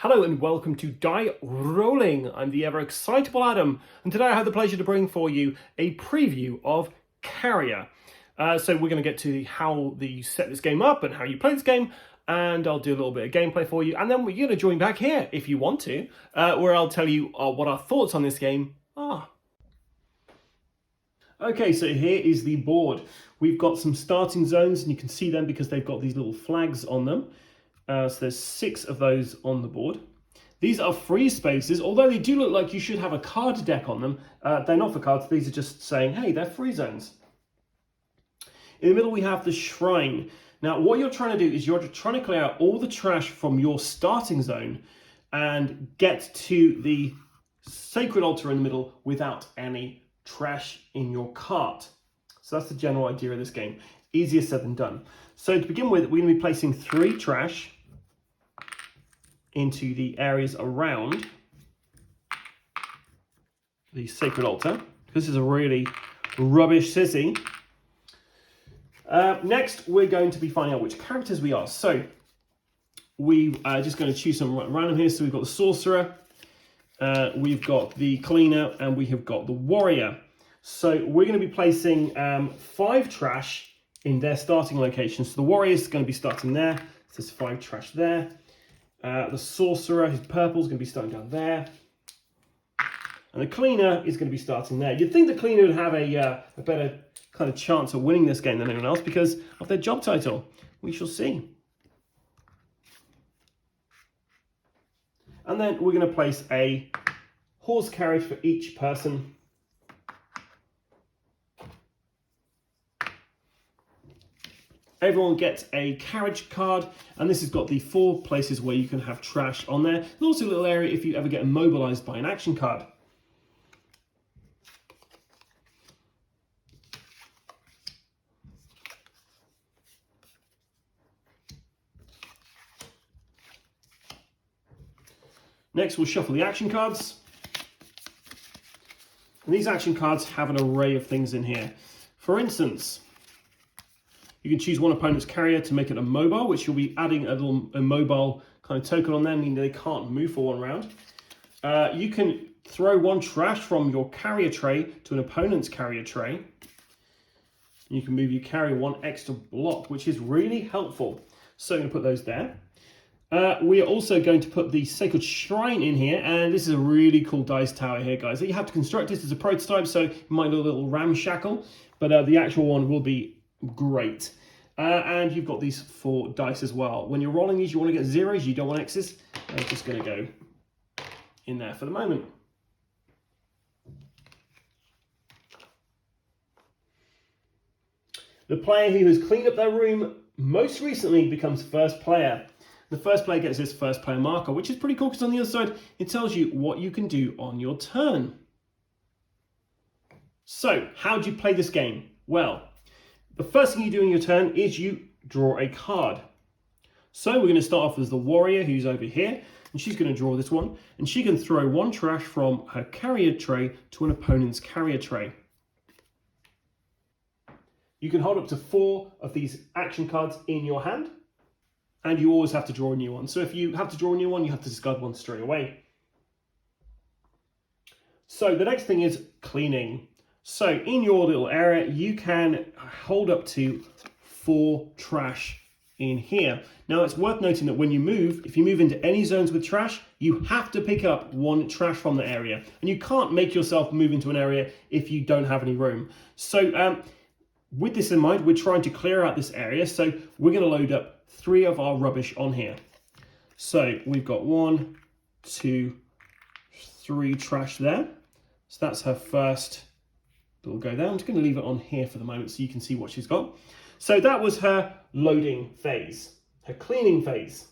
Hello and welcome to Die Rollin. I'm the ever excitable Adam, and today I have the pleasure to bring for you a preview of Karrier. So we're going to get to how you set this game up and how you play this game, and I'll do a little bit of gameplay for you, and then you're going to join back here if you want to, where I'll tell you what our thoughts on this game are. Okay, so here is the board. We've got some starting zones, and you can see them because they've got these little flags on them. So there's 6 of those on the board. These are free spaces, although they do look like you should have a card deck on them. They're not for cards, these are just saying, hey, they're free zones. In the middle we have the shrine. Now what you're trying to do is you're trying to clear out all the trash from your starting zone and get to the sacred altar in the middle without any trash in your cart. So that's the general idea of this game. Easier said than done. So to begin with, we're going to be placing 3 trash into the areas around the sacred altar. This is a really rubbish city. Next, we're going to be finding out which characters we are. So we are just going to choose some random here. So we've got the sorcerer, we've got the cleaner, and we have got the warrior. So we're going to be placing 5 trash in their starting locations. So the warrior is going to be starting there. So there's 5 trash there. The sorcerer, who's purple, is going to be starting down there. And the cleaner is going to be starting there. You'd think the cleaner would have a better kind of chance of winning this game than anyone else because of their job title. We shall see. And then we're going to place a horse carriage for each person. Everyone gets a carriage card, and this has got the 4 places where you can have trash on there. There's also a little area if you ever get immobilized by an action card. Next, we'll shuffle the action cards. And these action cards have an array of things in here. For instance, you can choose one opponent's carrier to make it immobile, which you'll be adding a little immobile kind of token on them, meaning they can't move for 1 round. You can throw 1 trash from your carrier tray to an opponent's carrier tray. You can move your carrier 1 extra block, which is really helpful. So I'm going to put those there. We are also going to put the Sacred Shrine in here, and this is a really cool dice tower here, guys. You have to construct this as a prototype, so it might look a little ramshackle, but the actual one will be great. And you've got these 4 dice as well. When you're rolling these, you want to get zeros, you don't want X's. I'm just going to go in there for the moment. The player who has cleaned up their room most recently becomes first player. The first player gets this first player marker, which is pretty cool because on the other side, it tells you what you can do on your turn. So, how do you play this game? Well, the first thing you do in your turn is you draw a card. So we're going to start off as the warrior, who's over here, and she's going to draw this one, and she can throw 1 trash from her carrier tray to an opponent's carrier tray. You can hold up to 4 of these action cards in your hand, and you always have to draw a new one. So if you have to draw a new one, you have to discard 1 straight away. So the next thing is cleaning. So in your little area, you can hold up to 4 trash in here. Now it's worth noting that when you move, if you move into any zones with trash, you have to pick up 1 trash from the area. And you can't make yourself move into an area if you don't have any room. So with this in mind, we're trying to clear out this area. So we're going to load up 3 of our rubbish on here. So we've got 1, 2, 3 trash there. So that's her first. It'll go there. I'm just going to leave it on here for the moment so you can see what she's got. So that was her loading phase, her cleaning phase.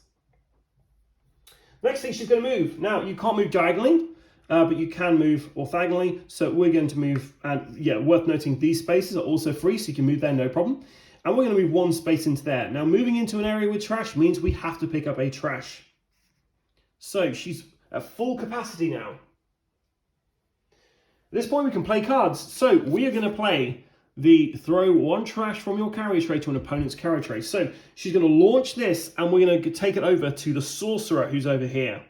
Next thing, she's going to move. Now, you can't move diagonally, but you can move orthogonally. So we're going to move, and yeah, worth noting, these spaces are also free, so you can move there, no problem. And we're going to move 1 space into there. Now, moving into an area with trash means we have to pick up a trash. So she's at full capacity now. At this point, we can play cards. So we are going to play the throw 1 trash from your carrier tray to an opponent's carrier tray. So she's going to launch this, and we're going to take it over to the sorcerer who's over here.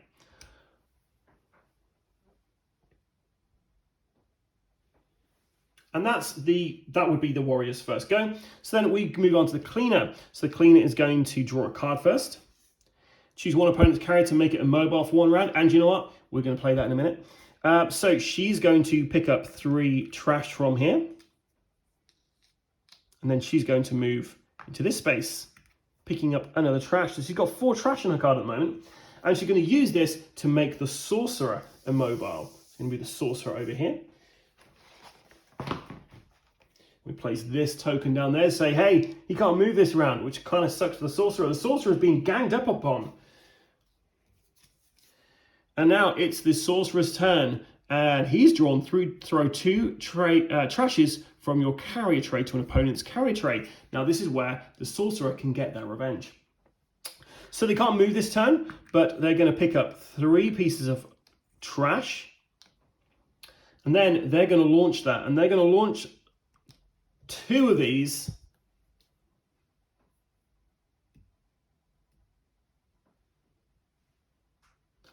And that would be the warrior's first go. So then we move on to the cleaner. So the cleaner is going to draw a card first. Choose one opponent's carrier to make it immobile for 1 round. And you know what? We're going to play that in a minute. So she's going to pick up 3 trash from here. And then she's going to move into this space, picking up another trash. So she's got 4 trash on her card at the moment. And she's going to use this to make the sorcerer immobile. It's going to be the sorcerer over here. We place this token down there, say, hey, he can't move this round, which kind of sucks for the sorcerer. The sorcerer is being ganged up upon. And now it's the sorcerer's turn. And he's drawn throw 2 trashes from your carrier tray to an opponent's carrier tray. Now this is where the sorcerer can get their revenge. So they can't move this turn, but they're going to pick up 3 pieces of trash. And then they're going to launch that. And they're going to launch 2 of these.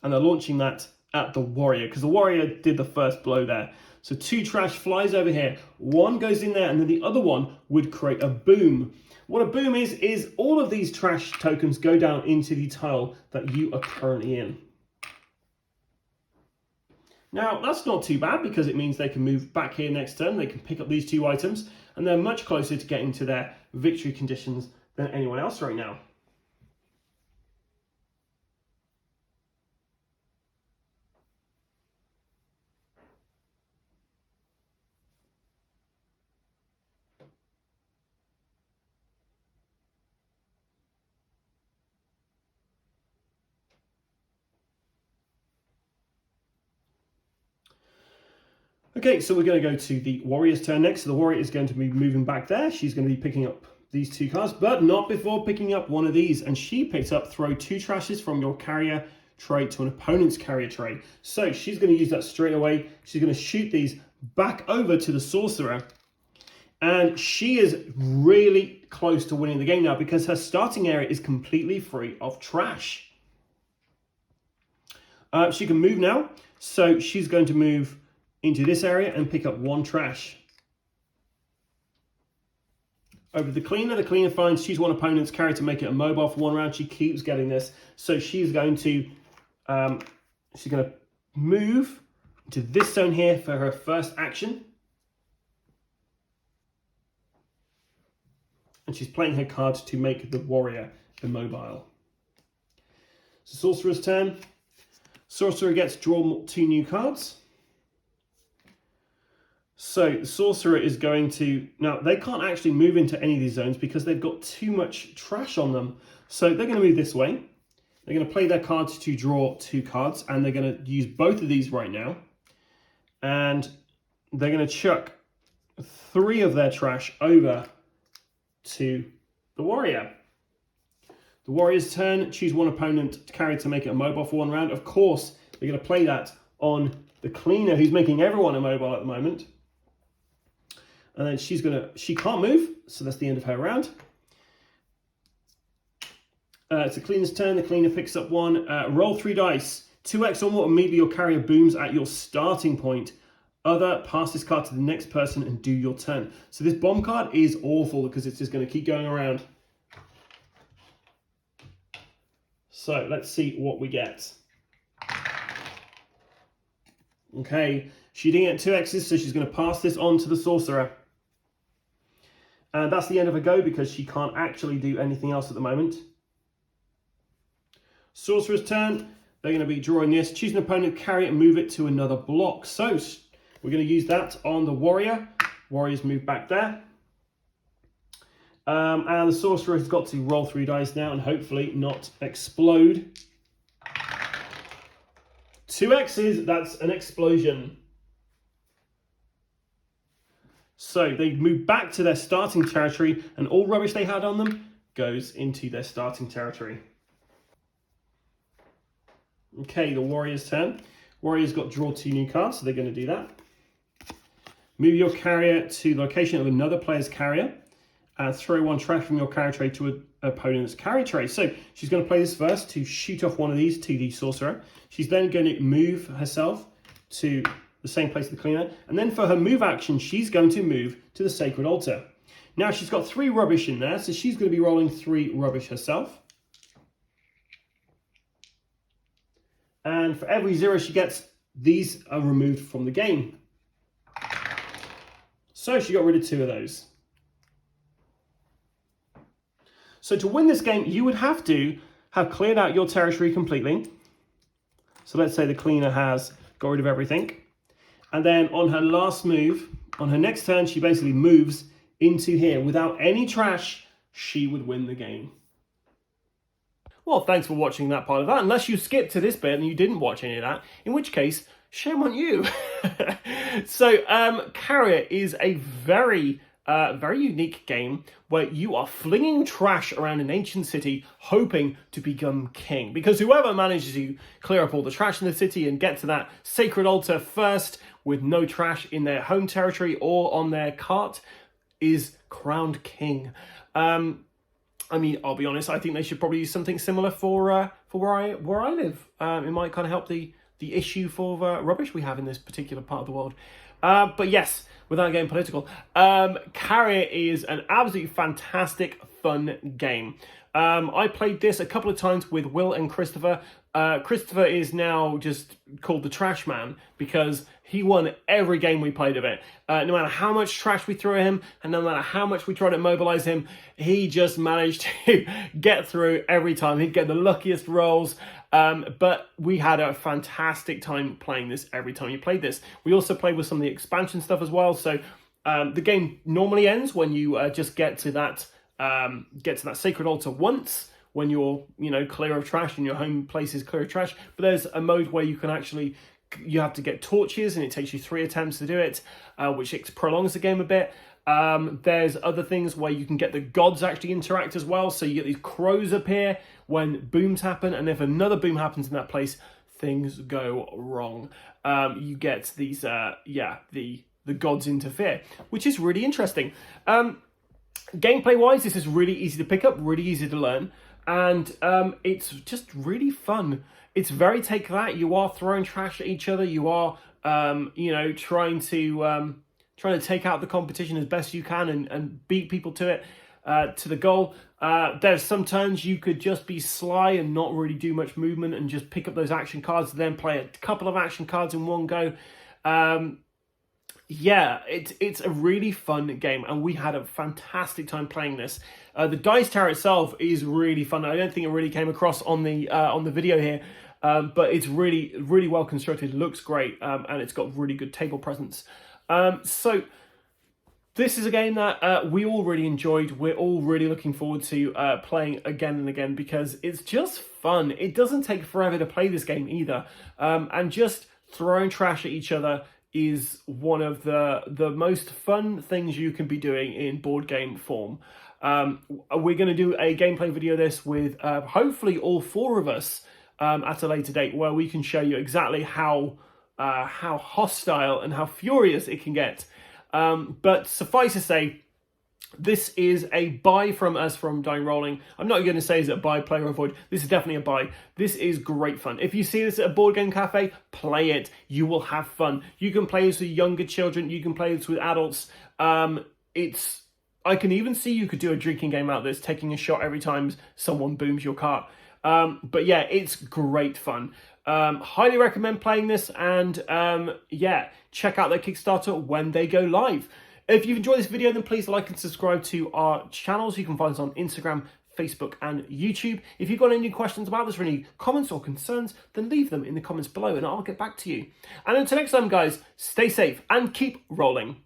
And they're launching that at the warrior, because the warrior did the first blow there. So 2 trash flies over here. 1 goes in there, and then the other one would create a boom. What a boom is all of these trash tokens go down into the tile that you are currently in. Now, that's not too bad, because it means they can move back here next turn. They can pick up these 2 items, and they're much closer to getting to their victory conditions than anyone else right now. Okay, so we're going to go to the warrior's turn next. So the warrior is going to be moving back there. She's going to be picking up these 2 cards, but not before picking up one of these. And she picks up throw 2 trashes from your carrier tray to an opponent's carrier tray. So she's going to use that straight away. She's going to shoot these back over to the sorcerer. And she is really close to winning the game now, because her starting area is completely free of trash. She can move now. So she's going to move into this area and pick up 1 trash. Over the cleaner finds choose one opponent's carrier to make it immobile for 1 round. She keeps getting this. So she's going to move to this zone here for her first action. And she's playing her card to make the warrior immobile. So sorcerer's turn. Sorcerer gets draw 2 new cards. So the sorcerer is going to, now they can't actually move into any of these zones because they've got too much trash on them. So they're going to move this way. They're going to play their cards to draw 2 cards, and they're going to use both of these right now. And they're going to chuck 3 of their trash over to the warrior. The warrior's turn, choose one opponent carrier to make it immobile for 1 round. Of course, they're going to play that on the cleaner, who's making everyone immobile at the moment. And then she can't move, so that's the end of her round. It's the cleaner's turn. The cleaner picks up 1. Roll 3 dice. 2x or more, immediately your carrier booms at your starting point. Other, pass this card to the next person and do your turn. So this bomb card is awful because it's just going to keep going around. So let's see what we get. Okay, she didn't get 2 X's, so she's going to pass this on to the sorcerer. And that's the end of her go because she can't actually do anything else at the moment. Sorcerer's turn. They're going to be drawing this. Choose an opponent, carry it, and move it to another block. So we're going to use that on the warrior. Warriors move back there. And the sorcerer has got to roll 3 dice now and hopefully not explode. 2 X's, that's an explosion. So they move back to their starting territory and all rubbish they had on them goes into their starting territory. Okay, the warrior's turn. Warrior's got draw 2 new cards, so they're going to do that. Move your carrier to the location of another player's carrier and throw 1 trash from your carrier tray to an opponent's carrier tray. So she's going to play this first to shoot off one of these to the sorcerer. She's then going to move herself to the same place the cleaner. And then for her move action, she's going to move to the sacred altar. Now she's got 3 rubbish in there, so she's going to be rolling 3 rubbish herself. And for every 0 she gets, these are removed from the game. So she got rid of 2 of those. So to win this game, you would have to have cleared out your territory completely. So let's say the cleaner has got rid of everything. And then on her last move, on her next turn, she basically moves into here. Without any trash, she would win the game. Well, thanks for watching that part of that. Unless you skipped to this bit and you didn't watch any of that, in which case, shame on you. So, Karrier is a very unique game where you are flinging trash around an ancient city hoping to become king. Because whoever manages to clear up all the trash in the city and get to that sacred altar first with no trash in their home territory or on their cart is crowned king. I mean, I'll be honest, I think they should probably use something similar for where I live. It might kind of help the issue for rubbish we have in this particular part of the world. But yes, without getting political, Karrier is an absolutely fantastic, fun game. I played this a couple of times with Will and Christopher. Christopher is now just called the Trash Man because he won every game we played of it. No matter how much trash we threw at him and no matter how much we tried to mobilize him, he just managed to get through every time. He'd get the luckiest rolls. But we had a fantastic time playing this every time you played this. We also played with some of the expansion stuff as well. So the game normally ends when you just get to that sacred altar once, when you're, clear of trash and your home place is clear of trash. But there's a mode where you can actually, you have to get torches and it takes you 3 attempts to do it, which prolongs the game a bit. There's other things where you can get the gods actually interact as well. So you get these crows appear when booms happen. And if another boom happens in that place, things go wrong. You get these, the gods interfere, which is really interesting. Gameplay-wise, this is really easy to pick up, really easy to learn. And it's just really fun. It's very take that. You are throwing trash at each other. You are, trying to take out the competition as best you can and beat people to it, to the goal. There's some turns you could just be sly and not really do much movement and just pick up those action cards and then play a couple of action cards in one go. Yeah, it's a really fun game, and we had a fantastic time playing this. The dice tower itself is really fun. I don't think it really came across on the video here, but it's really, really well constructed. It looks great, and it's got really good table presence. So this is a game that we all really enjoyed. We're all really looking forward to playing again and again because it's just fun. It doesn't take forever to play this game either, and just throwing trash at each other is one of the most fun things you can be doing in board game form. We're going to do a gameplay video of this with hopefully all 4 of us at a later date, where we can show you exactly how hostile and how furious it can get. But suffice to say, this is a buy from us from Die Rollin. I'm not going to say is it a buy, play or avoid. This is definitely a buy. This is great fun. If you see this at a board game cafe, play it. You will have fun. You can play this with younger children. You can play this with adults. I can even see you could do a drinking game out of this, taking a shot every time someone booms your cart. But yeah, it's great fun. Highly recommend playing this, and check out their Kickstarter when they go live. If you've enjoyed this video, then please like and subscribe to our channels. You can find us on Instagram, Facebook, and YouTube. If you've got any questions about this or any comments or concerns, then leave them in the comments below and I'll get back to you. And until next time, guys, stay safe and keep rolling.